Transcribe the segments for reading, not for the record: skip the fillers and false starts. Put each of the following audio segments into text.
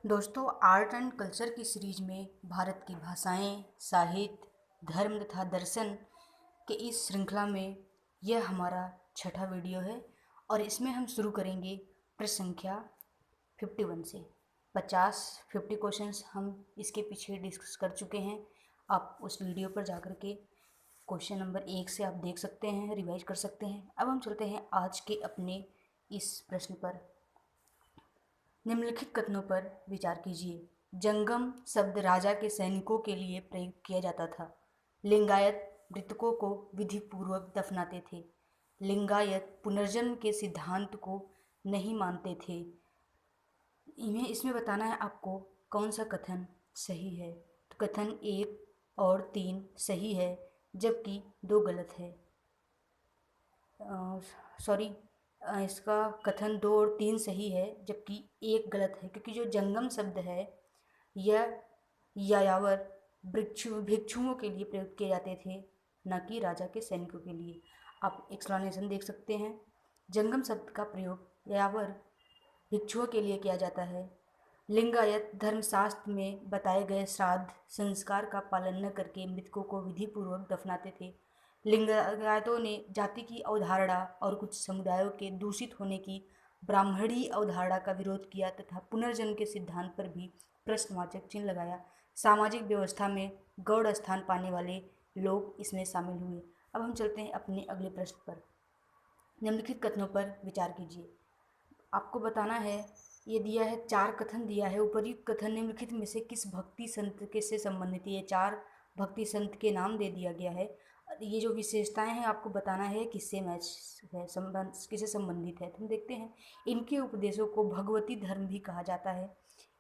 दोस्तों, art and culture की series में भारत की भाषाएं, साहित्य, धर्म तथा दर्शन के इस श्रृंखला में यह हमारा छठा वीडियो है और इसमें हम शुरू करेंगे प्रश्न संख्या 51 से। 50 क्वेश्चंस हम इसके पीछे डिस्कस कर चुके हैं। आप उस वीडियो पर जाकर के क्वेश्चन नंबर 1 से आप देख सकते हैं, रिवाइज कर सकते हैं। अब हम चलते हैं आज के अपने इस प्रश्न पर। निम्नलिखित कथनों पर विचार कीजिए। जंगम शब्द राजा के सैनिकों के लिए प्रयुक्त किया जाता था। लिंगायत मृतकों को विधि पूर्वक दफनाते थे। लिंगायत पुनर्जन्म के सिद्धांत को नहीं मानते थे। इन्हें इसमें बताना है आपको कौन सा कथन सही है। तो कथन 1 और 3 सही है, जबकि 2 गलत है। सॉरी, इसका कथन 2 और 3 सही है, जबकि 1 गलत है, क्योंकि जो जंगम शब्द है यह यायावर भिक्षुओं के लिए प्रयुक्त किए जाते थे, न कि राजा के सैनिकों के लिए। आप एक्सप्लेनेशन देख सकते हैं। जंगम शब्द का प्रयोग यायावर भिक्षुओं के लिए किया जाता है। लिंगायत धर्मशास्त्र में बताए गए श्राद्ध संस्कार का पालन न करके मृतकों को विधि पूर्वक दफनाते थे। लिंगायतों ने जाति की अवधारणा और कुछ समुदायों के दूषित होने की ब्राह्मणी अवधारणा का विरोध किया तथा पुनर्जन्म के सिद्धांत पर भी प्रश्नवाचक चिन्ह लगाया। सामाजिक व्यवस्था में गौड़ स्थान पाने वाले लोग इसमें शामिल हुए। अब हम चलते हैं अपने अगले प्रश्न पर। निम्नलिखित कथनों पर विचार कीजिए। आपको बताना है, ये दिया है 4 कथन दिया है। उपर्युक्त कथन निम्नलिखित में से किस भक्ति संत के से संबंधित है। ये 4 भक्ति संत के नाम दे दिया गया है। ये जो विशेषताएं हैं आपको बताना है किससे मैच है, संबंध किससे संबंधित है। तो हम देखते हैं, इनके उपदेशों को भगवती धर्म भी कहा जाता है।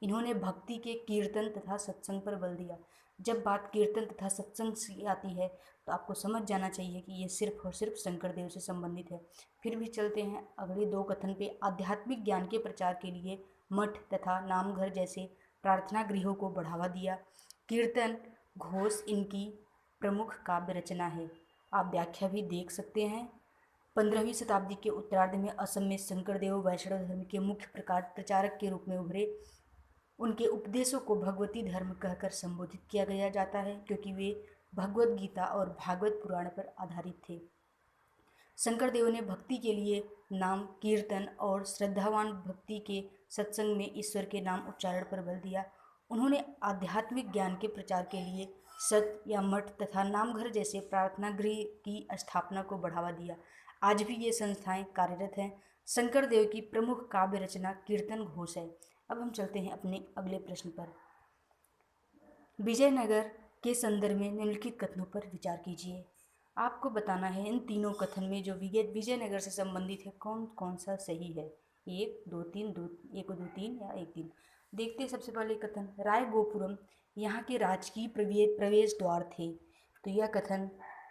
इन्होंने भक्ति के कीर्तन तथा सत्संग पर बल दिया। जब बात कीर्तन तथा सत्संग की आती है तो आपको समझ जाना चाहिए कि ये सिर्फ और सिर्फ शंकर देव से संबंधित है। फिर भी चलते हैं अगले 2 कथन पे। आध्यात्मिक ज्ञान के प्रचार के लिए मठ तथा नामघर जैसे प्रार्थना गृहों को बढ़ावा दिया। कीर्तन घोष इनकी प्रमुख काव्य रचना है। आप व्याख्या भी देख सकते हैं। 15वीं शताब्दी के उत्तरार्ध में असम में शंकरदेव वैष्णव धर्म के मुख्य प्रचारक के रूप में उभरे। उनके उपदेशों को भगवती धर्म कहकर संबोधित किया गया जाता है, क्योंकि वे भगवत गीता और भागवत पुराण पर आधारित थे। शंकरदेव ने भक्ति के लिए नाम कीर्तन और श्रद्धावान भक्ति के सत्संग में ईश्वर के नाम उच्चारण पर बल दिया। उन्होंने आध्यात्मिक ज्ञान के प्रचार के लिए सत या मठ तथा नामघर जैसे प्रार्थना गृह की स्थापना को बढ़ावा दिया। आज भी ये संस्थाएं कार्यरत हैं। शंकरदेव की प्रमुख काव्य रचना कीर्तन घोष है। अब हम चलते हैं अपने अगले प्रश्न पर। विजयनगर के संदर्भ में निम्नलिखित कथनों पर विचार कीजिए। आपको बताना है इन तीनों कथन में जो विजयनगर से संबंधित है कौन कौन सा सही है। 1 2 3 2 1 2 3 या 1 3। देखते हैं सबसे पहले कथन, राय गोपुरम यहाँ के राजकीय प्रवेश द्वार थे। तो यह कथन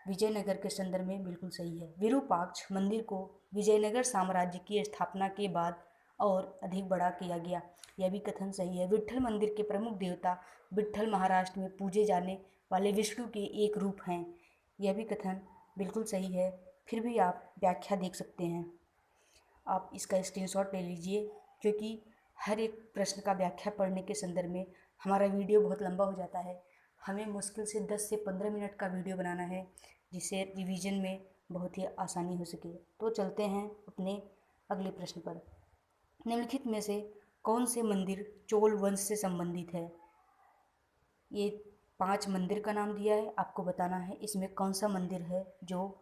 विजयनगर के संदर्भ में बिल्कुल सही है। विरूपाक्ष मंदिर को विजयनगर साम्राज्य की स्थापना के बाद और अधिक बड़ा किया गया। यह भी कथन सही है। विट्ठल मंदिर के प्रमुख देवता विट्ठल महाराष्ट्र में पूजे जाने वाले विष्णु के एक रूप हैं। यह भी कथन बिल्कुल सही है। फिर भी आप व्याख्या देख सकते हैं। आप इसका स्क्रीनशॉट ले लीजिए, क्योंकि हर एक प्रश्न का व्याख्या पढ़ने के संदर्भ में हमारा वीडियो बहुत लंबा हो जाता है। हमें मुश्किल से 10 से 15 मिनट का वीडियो बनाना है, जिससे रिवीजन में बहुत ही आसानी हो सके। तो चलते हैं अपने अगले प्रश्न पर। निम्नलिखित में से कौन से मंदिर चोल वंश से संबंधित है। ये 5 मंदिर का नाम दिया है, आपको बताना है इसमें कौन सा मंदिर है जो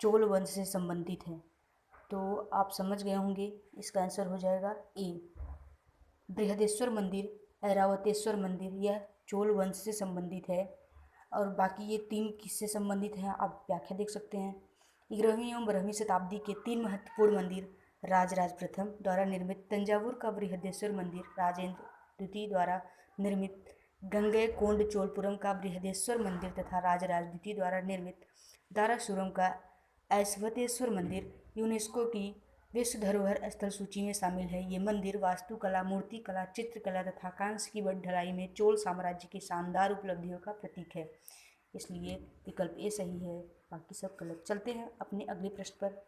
चोल वंश से संबंधित है। तो आप समझ गए होंगे, इसका आंसर हो जाएगा ए, बृहदेश्वर मंदिर, ऐरावतेश्वर मंदिर, यह चोल वंश से संबंधित है। और बाकी ये 3 किससे संबंधित हैं आप व्याख्या देख सकते हैं। 11वीं एवं 12वीं शताब्दी के 3 महत्वपूर्ण मंदिर राजराज प्रथम द्वारा निर्मित तंजावुर का बृहदेश्वर मंदिर, राजेंद्र द्वितीय द्वारा निर्मित गंगैकोंड चोलपुरम का बृहदेश्वर मंदिर तथा राजराज द्वितीय द्वारा निर्मित दारासुरम का ऐश्वतेश्वर मंदिर यूनेस्को की विश्व धरोहर स्थल सूची में शामिल है। ये मंदिर वास्तुकला, मूर्तिकला, चित्रकला तथा कांस्य की बड़ी ढलाई में चोल साम्राज्य की शानदार उपलब्धियों का प्रतीक है। इसलिए विकल्प ए सही है, बाकी सब गलत। चलते हैं अपने अगले प्रश्न पर।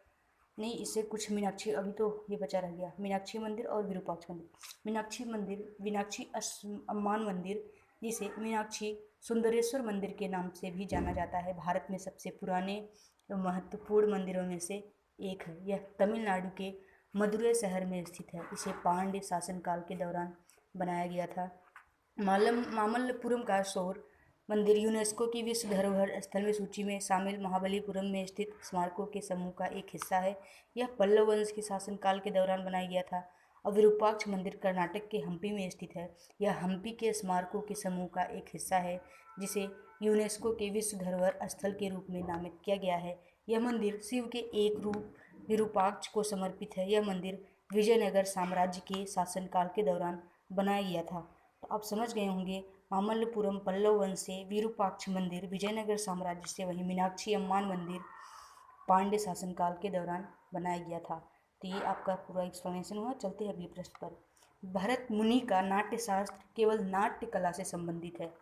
नहीं, इससे कुछ मीनाक्षी, अभी तो ये बचा रह गया, मीनाक्षी मंदिर और विरूपाक्ष मंदिर। मीनाक्षी मंदिर, मीनाक्षी अम्मान मंदिर, जिसे मीनाक्षी सुंदरेश्वर मंदिर के नाम से भी जाना जाता है, भारत में सबसे पुराने एवं महत्वपूर्ण मंदिरों में से एक है। यह तमिलनाडु के मदुरै शहर में स्थित है। इसे पांड्य शासनकाल के दौरान बनाया गया था। मामल्लपुरम का शोर मंदिर यूनेस्को की विश्व धरोहर स्थल में सूची में शामिल महाबलीपुरम में स्थित स्मारकों के समूह का एक हिस्सा है। यह पल्लव वंश के शासनकाल के दौरान बनाया गया था। और विरूपाक्ष मंदिर कर्नाटक के हम्पी में स्थित है। यह हम्पी के स्मारकों के समूह का एक हिस्सा है, जिसे यूनेस्को के विश्व धरोहर स्थल के रूप में नामित किया गया है। यह मंदिर शिव के एक रूप विरूपाक्ष को समर्पित है। यह मंदिर विजयनगर साम्राज्य के शासनकाल के दौरान बनाया गया था। तो आप समझ गए होंगे, मामल्लपुरम पल्लव वंश से, विरूपाक्ष मंदिर विजयनगर साम्राज्य से, वहीं मीनाक्षी अम्मान मंदिर पांड्य शासनकाल के दौरान बनाया गया था। तो ये आपका पूरा एक्सप्लेनेशन हुआ। चलते हैं अगले प्रश्न पर। भरत मुनि का नाट्यशास्त्र केवल नाट्य कला से संबंधित है।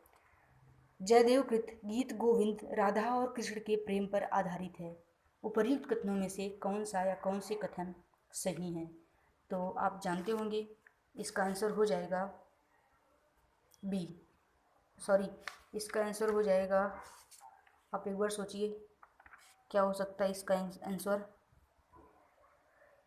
जयदेव कृत गीत गोविंद राधा और कृष्ण के प्रेम पर आधारित है। उपर्युक्त कथनों में से कौन सा या कौन से कथन सही हैं? तो आप जानते होंगे, इसका आंसर हो जाएगा बी, सॉरी, इसका आंसर हो जाएगा, आप एक बार सोचिए क्या हो सकता है इसका आंसर।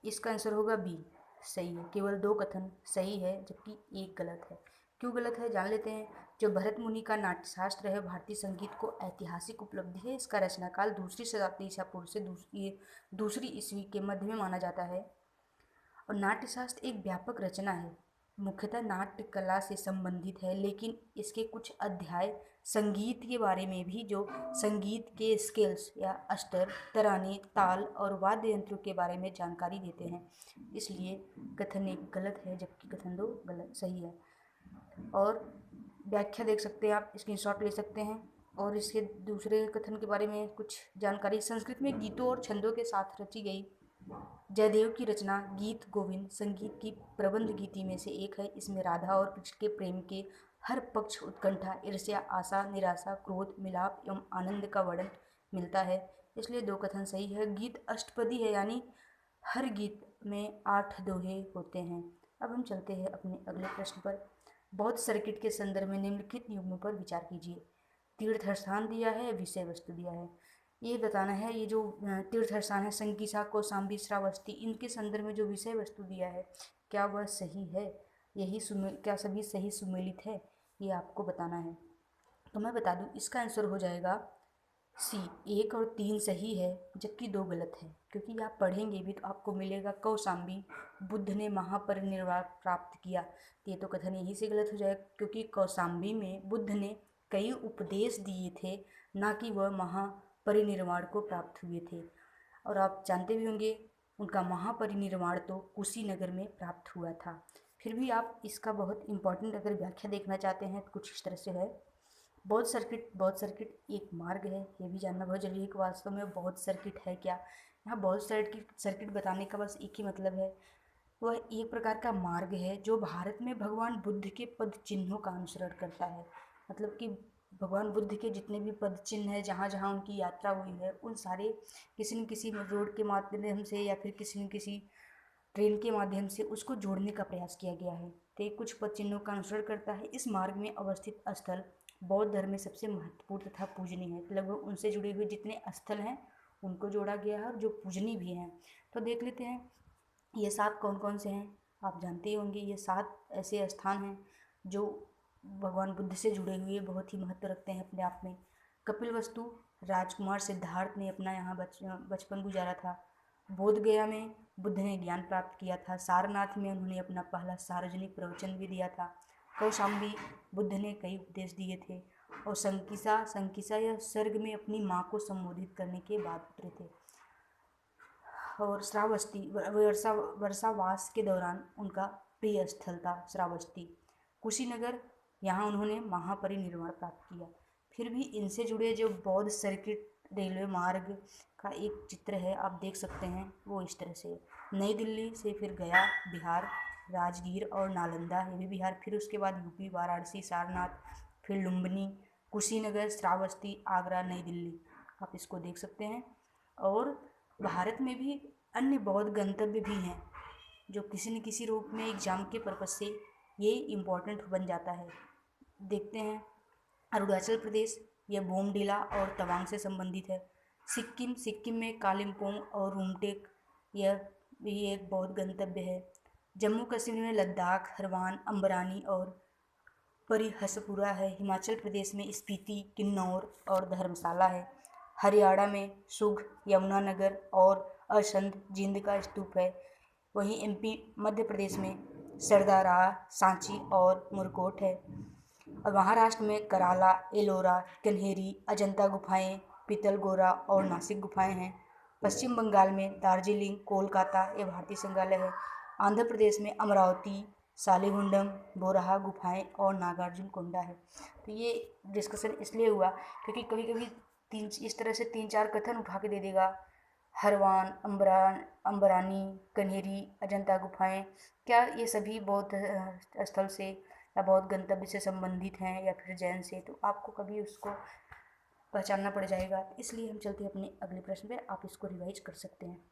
इसका आंसर होगा बी, सही है। केवल 2 कथन सही है जबकि एक गलत है। क्यों गलत है जान लेते हैं। जो भरत मुनि का नाट्यशास्त्र है, भारतीय संगीत को ऐतिहासिक उपलब्धि है। इसका रचनाकाल दूसरी शताब्दी ईसा पूर्व से दूसरी ईस्वी के मध्य में माना जाता है। और नाट्यशास्त्र एक व्यापक रचना है, मुख्यतः नाट्य कला से संबंधित है, लेकिन इसके कुछ अध्याय संगीत के बारे में भी, जो संगीत के स्केल्स या अस्तर, तराने, ताल और वाद्य यंत्रों के बारे में जानकारी देते हैं। इसलिए कथन 1 गलत है जबकि कथन 2 गलत सही है। और व्याख्या देख सकते हैं आप, स्क्रीनशॉट ले सकते हैं। और इसके दूसरे कथन के बारे में कुछ जानकारी। संस्कृत में गीतों और छंदों के साथ रची गई जयदेव की रचना गीत गोविंद संगीत की प्रबंध गीति में से एक है। इसमें राधा और कृष्ण के प्रेम के हर पक्ष, उत्कंठा, ईर्ष्या, आशा, निराशा, क्रोध, मिलाप एवं आनंद का वर्णन मिलता है। इसलिए 2 कथन सही है। गीत अष्टपदी है, यानी हर गीत में 8 दोहे होते हैं। अब हम चलते हैं अपने अगले प्रश्न पर। बौद्ध सर्किट के संदर्भ में निम्नलिखित नियमों पर विचार कीजिए। तीर्थ स्थान दिया है, विषय वस्तु दिया है। ये बताना है, ये जो तीर्थ स्थान है संकीसा, कौशाम्बी, श्रावस्ती, इनके संदर्भ में जो विषय वस्तु दिया है क्या वह सही है, यही क्या सभी सही सुमेलित है, ये आपको बताना है। तो मैं बता दूं, इसका आंसर हो जाएगा सी, 1 और 3 सही है जबकि 2 गलत है। क्योंकि आप पढ़ेंगे भी तो आपको मिलेगा कौशाम्बी बुद्ध ने महापरिनिर्वाण प्राप्त किया। तो ये तो कथन यहीं से गलत हो जाएगा, क्योंकि कौशाम्बी में बुद्ध ने कई उपदेश दिए थे, ना कि वह महापरिनिर्वाण को प्राप्त हुए थे। और आप जानते भी होंगे, उनका महापरिनिर्वाण तो कुशीनगर में प्राप्त हुआ था। फिर भी आप इसका बहुत इम्पोर्टेंट अगर व्याख्या देखना चाहते हैं तो कुछ इस तरह से है। बौद्ध सर्किट एक मार्ग है। ये भी जानना बहुत जरूरी है कि वास्तव में बौद्ध सर्किट है क्या। यहाँ बौद्ध सर्किट बताने का बस एक ही मतलब है, वह एक प्रकार का मार्ग है जो भारत में भगवान बुद्ध के पद चिन्हों का अनुसरण करता है। मतलब कि भगवान बुद्ध के जितने भी पद चिन्ह हैं, जहाँ जहाँ उनकी यात्रा हुई है, उन सारे किसी न किसी रोड के माध्यम से या फिर किसी न किसी ट्रेन के माध्यम से उसको जोड़ने का प्रयास किया गया है। तो ये कुछ पद चिन्हों का अनुसरण करता है। इस मार्ग में अवस्थित स्थल बौद्ध धर्म में सबसे महत्वपूर्ण तथा पूजनीय है। लगभग उनसे जुड़े हुए जितने स्थल हैं उनको जोड़ा गया है और जो पूजनीय भी हैं। तो देख लेते हैं ये 7 कौन कौन से हैं। आप जानते ही होंगे, ये 7 ऐसे स्थान हैं जो भगवान बुद्ध से जुड़े हुए बहुत ही महत्व रखते हैं अपने आप में। कपिलवस्तु, राजकुमार सिद्धार्थ ने अपना यहाँ बचपन गुजारा था। बोध गया में बुद्ध ने ज्ञान प्राप्त किया था। सारनाथ में उन्होंने अपना पहला सार्वजनिक प्रवचन भी दिया था। कौशाम्बी बुद्ध ने कई उपदेश दिए थे। और संकिसा या स्वर्ग में अपनी माँ को संबोधित करने के बाद उतरे थे। और श्रावस्ती वर्षावास के दौरान उनका प्रिय स्थल था श्रावस्ती। कुशीनगर, यहाँ उन्होंने महापरिनिर्वाण प्राप्त किया। फिर भी इनसे जुड़े जो बौद्ध सर्किट रेलवे मार्ग का एक चित्र है, आप देख सकते हैं, वो इस तरह से नई दिल्ली से फिर गया बिहार, राजगीर और नालंदा, ये भी बिहार, फिर उसके बाद यूपी, वाराणसी, सारनाथ, फिर लुम्बिनी, कुशीनगर, श्रावस्ती, आगरा, नई दिल्ली, आप इसको देख सकते हैं। और भारत में भी अन्य बौद्ध गंतव्य भी हैं जो किसी न किसी रूप में एग्जाम के पर्पज से ये इम्पोर्टेंट बन जाता है। देखते हैं, अरुणाचल प्रदेश यह बोमडिला और तवांग से संबंधित है। सिक्किम में कालिम्पोंग और रुमटेक यह भी एक बौद्ध गंतव्य है। जम्मू कश्मीर में लद्दाख, हरवान, अम्बरानी और परिहसपुरा है। हिमाचल प्रदेश में स्पीति, किन्नौर और धर्मशाला है। हरियाणा में सुघ, यमुनानगर और असंध जींद का स्तूप है। वहीं एमपी मध्य प्रदेश में सरदारा, सांची और मुरकोट है। और महाराष्ट्र में कराला, एलोरा, कन्हेरी, अजंता गुफाएं, पितलगोरा और नासिक गुफाएं हैं। पश्चिम बंगाल में दार्जिलिंग, कोलकाता ये भारतीय संग्रहालय है। आंध्र प्रदेश में अमरावती, सालिगुंडम, बोरहा गुफाएं और नागार्जुन कोंडा है। तो ये डिस्कशन इसलिए हुआ क्योंकि कभी कभी इस तरह से 3-4 कथन उठा के दे देगा। हरवान, अम्बरानी, कन्हेरी, अजंता गुफाएं, क्या ये सभी बौद्ध स्थल से या बौद्ध गंतव्य से संबंधित हैं या फिर जैन से? तो आपको कभी उसको पहचानना पड़ जाएगा। इसलिए हम चलते हैं अपने अगले प्रश्न पे, आप इसको रिवाइज कर सकते हैं।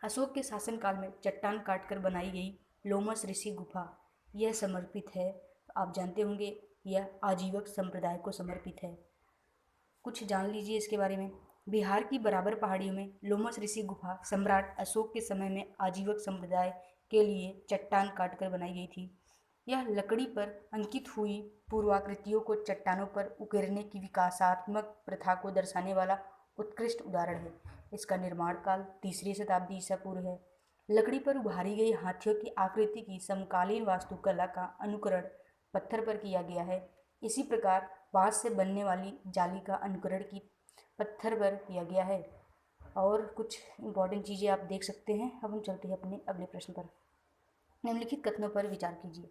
अशोक के शासनकाल में चट्टान काटकर बनाई गई लोमस ऋषि गुफा यह समर्पित है। आप जानते होंगे यह आजीवक संप्रदाय को समर्पित है। कुछ जान लीजिए इसके बारे में। बिहार की बराबर पहाड़ियों में लोमस ऋषि गुफा सम्राट अशोक के समय में आजीवक संप्रदाय के लिए चट्टान काटकर बनाई गई थी। यह लकड़ी पर अंकित हुई पूर्वाकृतियों को चट्टानों पर उकेरने की विकासात्मक प्रथा को दर्शाने वाला उत्कृष्ट उदाहरण है। इसका निर्माण काल 3री शताब्दी ईसा पूर्व है। लकड़ी पर उभारी गई हाथियों की आकृति की समकालीन वास्तुकला का अनुकरण पत्थर पर किया गया है। इसी प्रकार बांस से बनने वाली जाली का अनुकरण की पत्थर पर किया गया है। और कुछ इम्पोर्टेंट चीज़ें आप देख सकते हैं। अब हम चलते हैं अपने अगले प्रश्न पर। निम्नलिखित कथनों पर विचार कीजिए।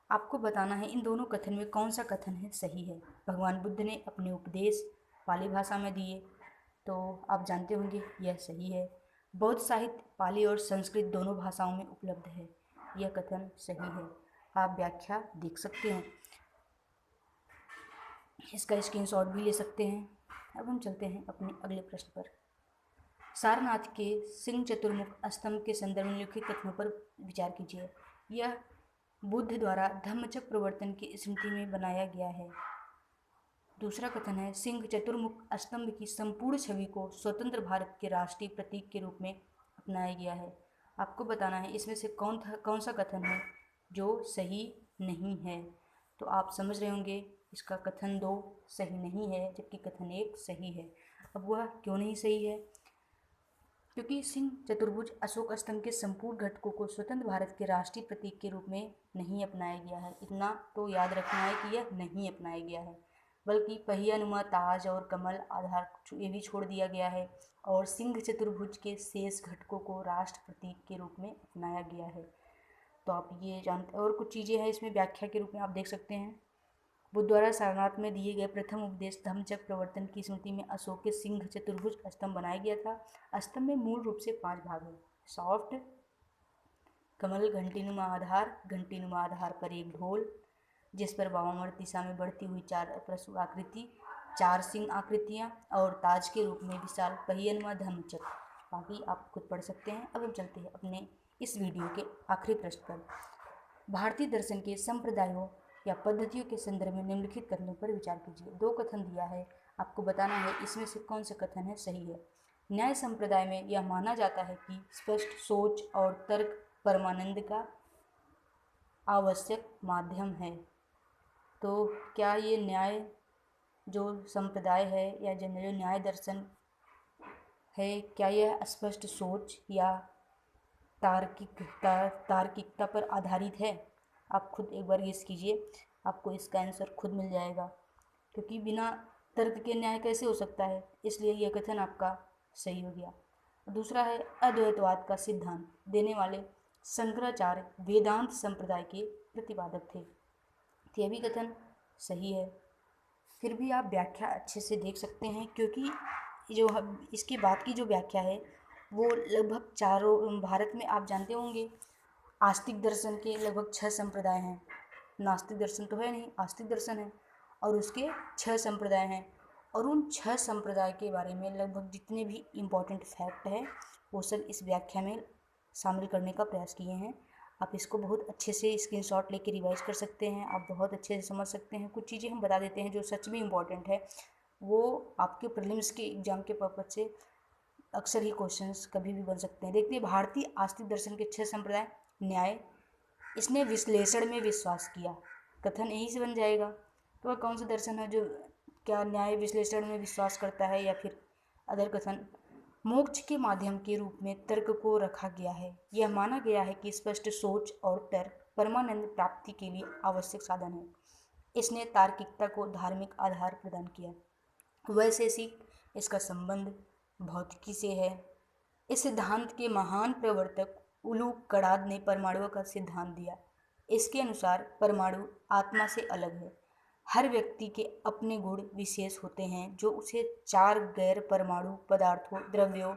आपको बताना है इन दोनों कथन में कौन सा कथन है सही है। भगवान बुद्ध ने अपने उपदेश पाली भाषा में दिए, तो आप जानते होंगे यह सही है। बौद्ध साहित्य पाली और संस्कृत दोनों भाषाओं में उपलब्ध है, यह कथन सही है। आप व्याख्या देख सकते हैं, इसका स्क्रीनशॉट भी ले सकते हैं। अब हम चलते हैं अपने अगले प्रश्न पर। सारनाथ के सिंह चतुर्मुख स्तंभ के संदर्भ में लिखित कथनों पर विचार कीजिए। यह बुद्ध द्वारा धम्मचक्र प्रवर्तन की स्मृति में बनाया गया है। दूसरा कथन है सिंह चतुर्मुख स्तंभ की संपूर्ण छवि को स्वतंत्र भारत के राष्ट्रीय प्रतीक के रूप में अपनाया गया है। आपको बताना है इसमें से कौन सा कथन है जो सही नहीं है। तो आप समझ रहे होंगे इसका कथन 2 सही नहीं है जबकि कथन 1 सही है। अब वह क्यों नहीं सही है? क्योंकि सिंह चतुर्भुज अशोक स्तंभ के संपूर्ण घटकों को स्वतंत्र भारत के राष्ट्रीय प्रतीक के रूप में नहीं अपनाया गया है। इतना तो याद रखना है कि यह नहीं अपनाया गया है, बल्कि पहियानुमा ताज और कमल आधार ये भी छोड़ दिया गया है और सिंह चतुर्भुज के शेष घटकों को राष्ट्र प्रतीक के रूप में अपनाया गया है। तो आप ये जानते, और कुछ चीज़ें हैं इसमें व्याख्या के रूप में आप देख सकते हैं। बुद्ध द्वारा सारनाथ में दिए गए प्रथम उपदेश धम्मचक्र प्रवर्तन की स्मृति में अशोक के सिंह चतुर्भुज स्तंभ बनाया गया था। स्तंभ में मूल रूप से 5 भाग हैं। सॉफ्ट कमल, घंटीनुमा आधार पर एक ढोल जिस पर वामावर्त दिशा में बढ़ती हुई 4 प्रसु आकृति, 4 सिंह आकृतियाँ और ताज के रूप में विशाल पहियनुमा धम्मचक्र। बाकी आप खुद पढ़ सकते हैं। अब हम चलते हैं अपने इस वीडियो के आखिरी प्रश्न पर। भारतीय दर्शन के संप्रदायों या पद्धतियों के संदर्भ में निम्नलिखित कथनों पर विचार कीजिए। 2 कथन दिया है, आपको बताना है इसमें से कौन सा कथन है सही है। न्याय संप्रदाय में यह माना जाता है कि स्पष्ट सोच और तर्क परमानंद का आवश्यक माध्यम है। तो क्या ये न्याय जो संप्रदाय है या जो न्याय दर्शन है, क्या यह स्पष्ट सोच या तार्किकता पर आधारित है? आप खुद एक बार गेस कीजिए, आपको इसका आंसर खुद मिल जाएगा, क्योंकि बिना तर्क के न्याय कैसे हो सकता है, इसलिए यह कथन आपका सही हो गया। दूसरा है अद्वैतवाद का सिद्धांत देने वाले शंकराचार्य वेदांत संप्रदाय के प्रतिपादक थे। तो यह भी कथन सही है। फिर भी आप व्याख्या अच्छे से देख सकते हैं, क्योंकि जो इसके बाद की जो व्याख्या है वो लगभग चारों भारत में आप जानते होंगे आस्तिक दर्शन के लगभग 6 संप्रदाय हैं। नास्तिक दर्शन तो है नहीं, आस्तिक दर्शन है और उसके 6 संप्रदाय हैं। और उन 6 संप्रदाय के बारे में लगभग जितने भी इम्पोर्टेंट फैक्ट है वो सब इस व्याख्या में शामिल करने का प्रयास किए हैं। आप इसको बहुत अच्छे से स्क्रीनशॉट लेके रिवाइज कर सकते हैं, आप बहुत अच्छे से समझ सकते हैं। कुछ चीज़ें हम बता देते हैं जो सच में इम्पॉर्टेंट है, वो आपके प्रीलिम्स के एग्जाम के पर्पज से अक्सर ही क्वेश्चंस कभी भी बन सकते हैं। देखिए, भारतीय आस्तिक दर्शन के 6 संप्रदाय। न्याय, इसने विश्लेषण में विश्वास किया, कथन यही से बन जाएगा। तो वह कौन सा दर्शन है जो क्या न्याय विश्लेषण में विश्वास करता है या फिर अदर कथन। मोक्ष के माध्यम के रूप में तर्क को रखा गया है। यह माना गया है कि स्पष्ट सोच और तर्क परमानंद प्राप्ति के लिए आवश्यक साधन है। इसने तार्किकता को धार्मिक आधार प्रदान किया। वैशेषिक, इसका संबंध भौतिकी से है। इस सिद्धांत के महान प्रवर्तक उलूक कड़ाद ने परमाणुओं का सिद्धांत दिया। इसके अनुसार परमाणु आत्मा से अलग है। हर व्यक्ति के अपने गुण विशेष होते हैं जो उसे 4 गैर परमाणु पदार्थों, द्रव्यों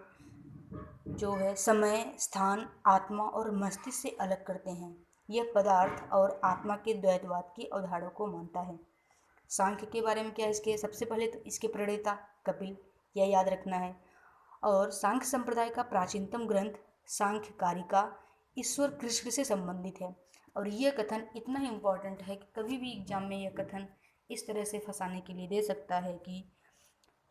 जो है समय, स्थान, आत्मा और मस्तिष्क से अलग करते हैं। यह पदार्थ और आत्मा के द्वैतवाद की अवधारणा को मानता है। सांख्य के बारे में क्या है इसके, सबसे पहले तो इसके प्रणेता कपिल, यह याद रखना है। और सांख्य संप्रदाय का प्राचीनतम ग्रंथ सांख्य कारिका ईश्वर कृष्ण से संबंधित है। और यह कथन इतना इम्पोर्टेंट है कि कभी भी एग्जाम में यह कथन इस तरह से फंसाने के लिए दे सकता है कि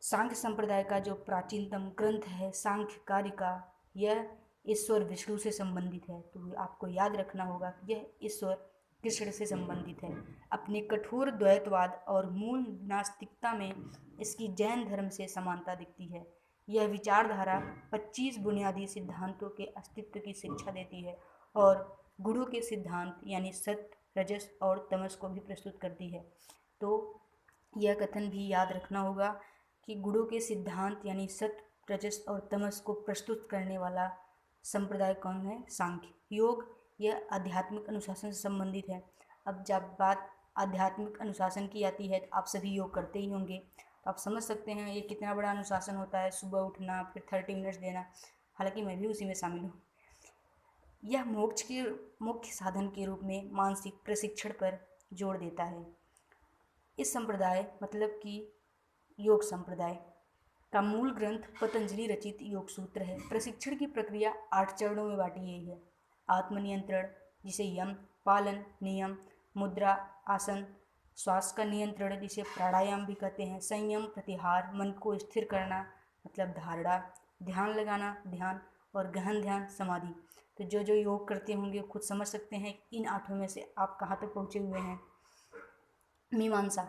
सांख्य संप्रदाय का जो प्राचीनतम ग्रंथ है सांख्य कारिका, यह ईश्वर विष्णु से संबंधित है। तो आपको याद रखना होगा कि यह ईश्वर कृष्ण से संबंधित है। अपने कठोर द्वैतवाद और मूल नास्तिकता में इसकी जैन धर्म से समानता दिखती है। यह विचारधारा 25 बुनियादी सिद्धांतों के अस्तित्व की शिक्षा देती है और गुणों के सिद्धांत यानी सत्य, रजस और तमस को भी प्रस्तुत करती है। तो यह कथन भी याद रखना होगा कि गुणों के सिद्धांत यानी सत्य, रजस और तमस को प्रस्तुत करने वाला संप्रदाय कौन है, सांख्य। योग, यह आध्यात्मिक अनुशासन से संबंधित है। अब जब बात आध्यात्मिक अनुशासन की आती है तो आप सभी योग करते ही होंगे, तो आप समझ सकते हैं ये कितना बड़ा अनुशासन होता है। सुबह उठना, फिर 30 मिनट्स देना, हालांकि मैं भी उसी में शामिल हूँ। यह मोक्ष के मुख्य साधन के रूप में मानसिक प्रशिक्षण पर जोर देता है। इस संप्रदाय मतलब कि योग संप्रदाय का मूल ग्रंथ पतंजलि रचित योग सूत्र है। प्रशिक्षण की प्रक्रिया 8 चरणों में बांटी गई है। आत्मनियंत्रण, जिसे यम, पालन, नियम, मुद्रा, आसन, श्वास का नियंत्रण जिसे प्राणायाम भी कहते हैं, संयम, प्रतिहार, मन को स्थिर करना मतलब धारणा, ध्यान लगाना ध्यान, और गहन ध्यान समाधि। तो जो योग करते होंगे खुद समझ सकते हैं इन 8 में से आप कहाँ तक पहुँचे हुए हैं। मीमांसा,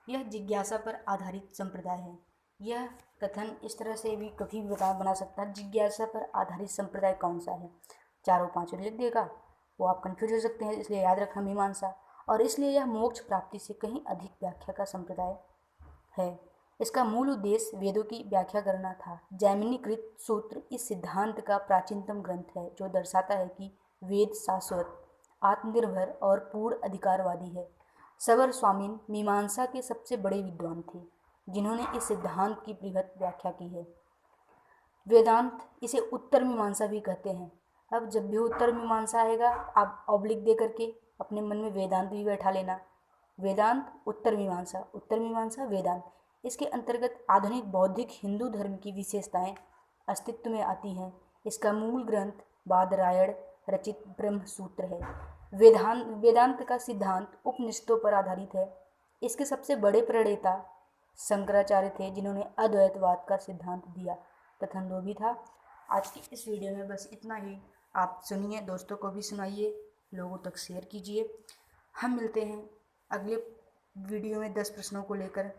यह जिज्ञासा पर आधारित संप्रदाय है। यह कथन इस तरह से भी कभी भी बना सकता है, जिज्ञासा पर आधारित संप्रदाय कौन सा है, 4-5 लिख देगा, वो आप कंफ्यूज हो सकते हैं, इसलिए याद रखना मीमांसा। और इसलिए यह मोक्ष प्राप्ति से कहीं अधिक व्याख्या का संप्रदाय है। इसका मूल उद्देश्य वेदों की व्याख्या करना था। जैमिनीकृत सूत्र इस सिद्धांत का प्राचीनतम ग्रंथ है जो दर्शाता है कि वेद शाश्वत, आत्मनिर्भर और पूर्ण अधिकारवादी है। सबर स्वामीन मीमांसा के सबसे बड़े विद्वान थे जिन्होंने इस सिद्धांत की बृहत व्याख्या की है। वेदांत, इसे उत्तर मीमांसा भी कहते हैं। अब जब भी उत्तर मीमांसा आएगा आप ऑब्लिक दे करके अपने मन में वेदांत भी बैठा लेना। वेदांत, उत्तर मीमांसा, उत्तर मीमांसा, वेदांत। इसके अंतर्गत आधुनिक बौद्धिक हिंदू धर्म की विशेषताएं अस्तित्व में आती हैं। इसका मूल ग्रंथ बादरायण रचित ब्रह्म सूत्र है। वेदांत का सिद्धांत उपनिषदों पर आधारित है। इसके सबसे बड़े प्रणेता शंकराचार्य थे जिन्होंने अद्वैतवाद का सिद्धांत दिया। कथन 2 भी था। आज की इस वीडियो में बस इतना ही। आप सुनिए, दोस्तों को भी सुनाइए, लोगों तक शेयर कीजिए। हम मिलते हैं अगले वीडियो में 10 प्रश्नों को लेकर।